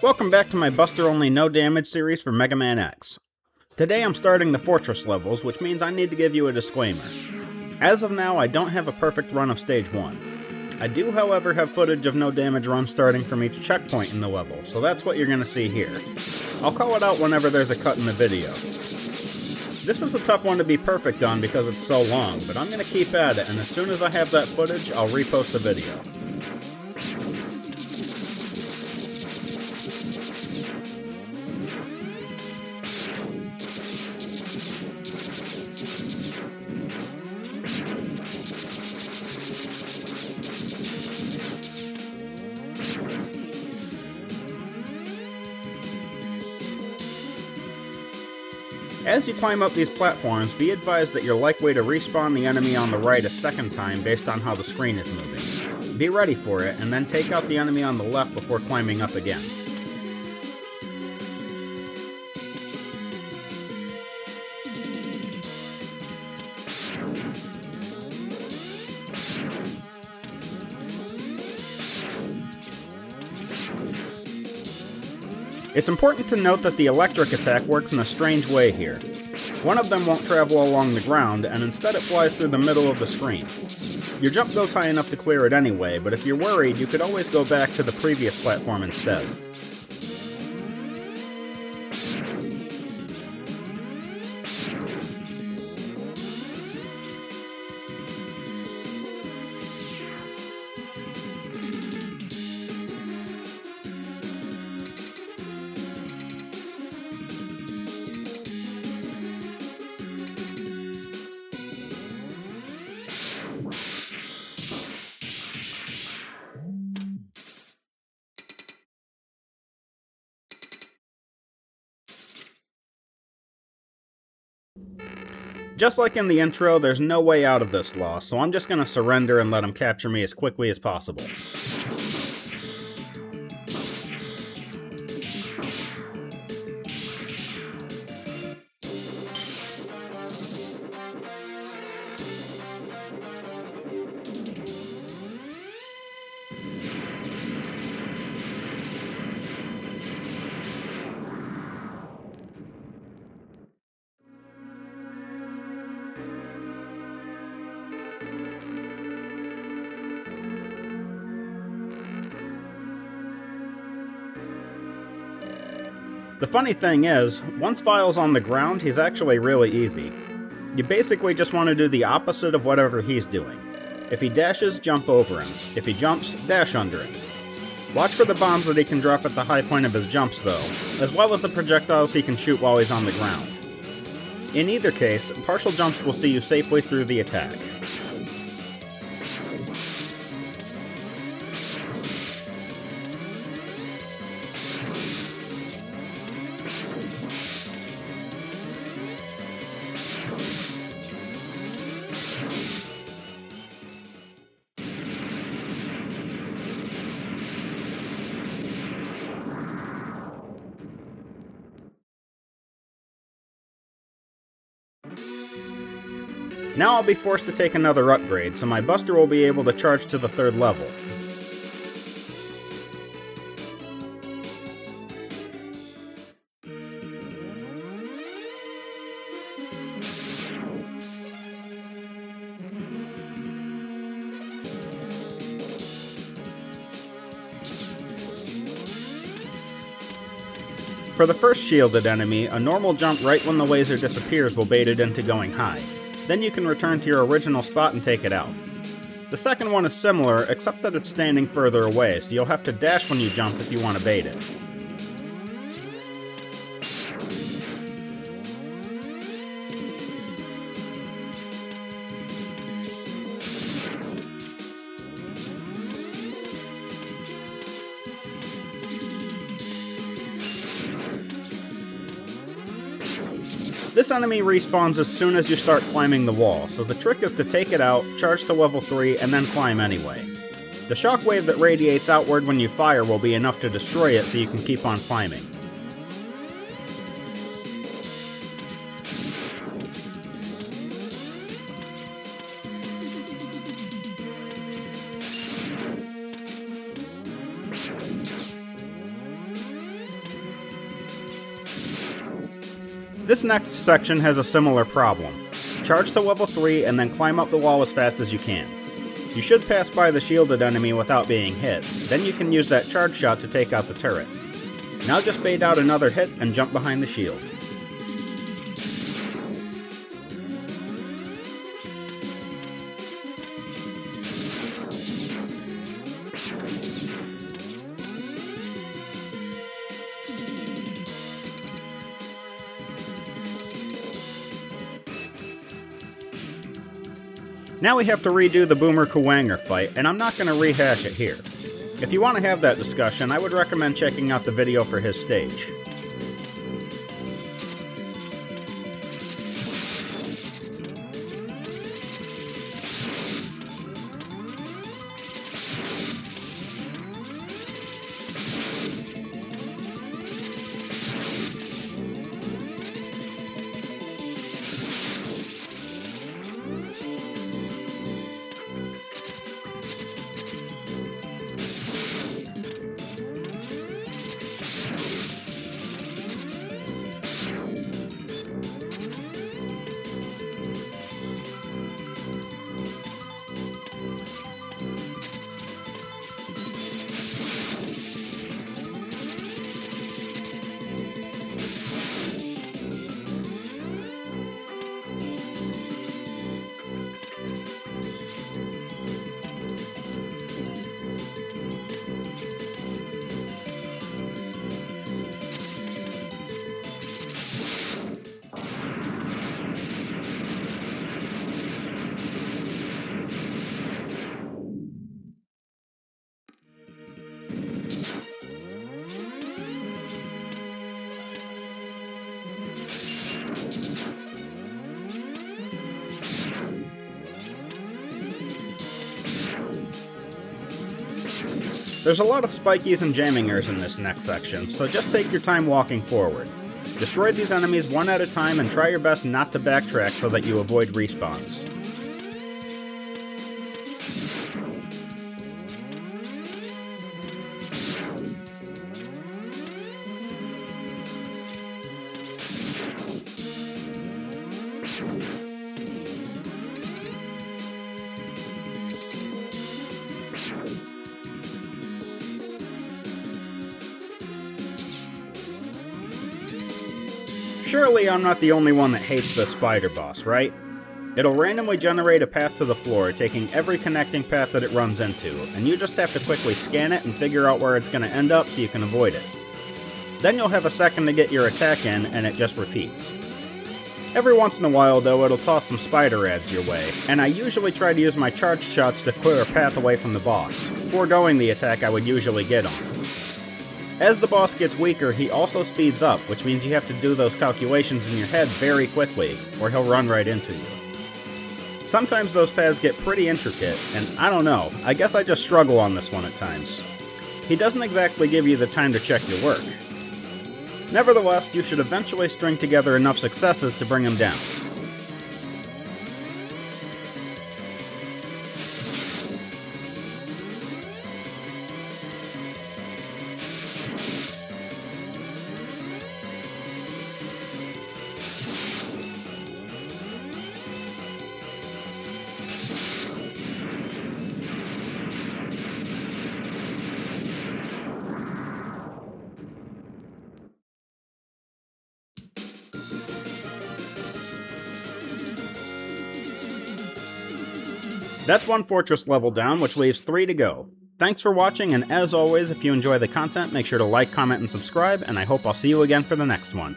Welcome back to my Buster-only no-damage series for Mega Man X. Today I'm starting the Fortress levels, which means I need to give you a disclaimer. As of now, I don't have a perfect run of Stage 1. I do, however, have footage of no-damage runs starting from each checkpoint in the level, so that's what you're going to see here. I'll call it out whenever there's a cut in the video. This is a tough one to be perfect on because it's so long, but I'm going to keep at it, and as soon as I have that footage, I'll repost the video. As you climb up these platforms, be advised that you're likely to respawn the enemy on the right a second time based on how the screen is moving. Be ready for it, and then take out the enemy on the left before climbing up again. It's important to note that the electric attack works in a strange way here. One of them won't travel along the ground, and instead it flies through the middle of the screen. Your jump goes high enough to clear it anyway, but if you're worried, you could always go back to the previous platform instead. Just like in the intro, there's no way out of this loss, so I'm just gonna surrender and let him capture me as quickly as possible. The funny thing is, once Vile's on the ground, he's actually really easy. You basically just want to do the opposite of whatever he's doing. If he dashes, jump over him. If he jumps, dash under him. Watch for the bombs that he can drop at the high point of his jumps though, as well as the projectiles he can shoot while he's on the ground. In either case, partial jumps will see you safely through the attack. Now I'll be forced to take another upgrade, so my Buster will be able to charge to the 3rd level. For the first shielded enemy, a normal jump right when the laser disappears will bait it into going high. Then you can return to your original spot and take it out. The second one is similar, except that it's standing further away, so you'll have to dash when you jump if you want to bait it. This enemy respawns as soon as you start climbing the wall, so the trick is to take it out, charge to level 3, and then climb anyway. The shockwave that radiates outward when you fire will be enough to destroy it so you can keep on climbing. This next section has a similar problem. Charge to level 3 and then climb up the wall as fast as you can. You should pass by the shielded enemy without being hit, then you can use that charge shot to take out the turret. Now just bait out another hit and jump behind the shield. Now we have to redo the Boomer Kuwanger fight, and I'm not going to rehash it here. If you want to have that discussion, I would recommend checking out the video for his stage. There's a lot of spikies and jammingers in this next section, so just take your time walking forward. Destroy these enemies one at a time and try your best not to backtrack so that you avoid respawns. Surely I'm not the only one that hates this spider boss, right? It'll randomly generate a path to the floor, taking every connecting path that it runs into, and you just have to quickly scan it and figure out where it's going to end up so you can avoid it. Then you'll have a second to get your attack in, and it just repeats. Every once in a while, though, it'll toss some spider ads your way, and I usually try to use my charge shots to clear a path away from the boss, foregoing the attack I would usually get on. As the boss gets weaker, he also speeds up, which means you have to do those calculations in your head very quickly, or he'll run right into you. Sometimes those paths get pretty intricate, and I don't know, I guess I just struggle on this one at times. He doesn't exactly give you the time to check your work. Nevertheless, you should eventually string together enough successes to bring him down. That's one fortress level down, which leaves 3 to go. Thanks for watching, and as always, if you enjoy the content, make sure to like, comment, and subscribe, and I hope I'll see you again for the next one.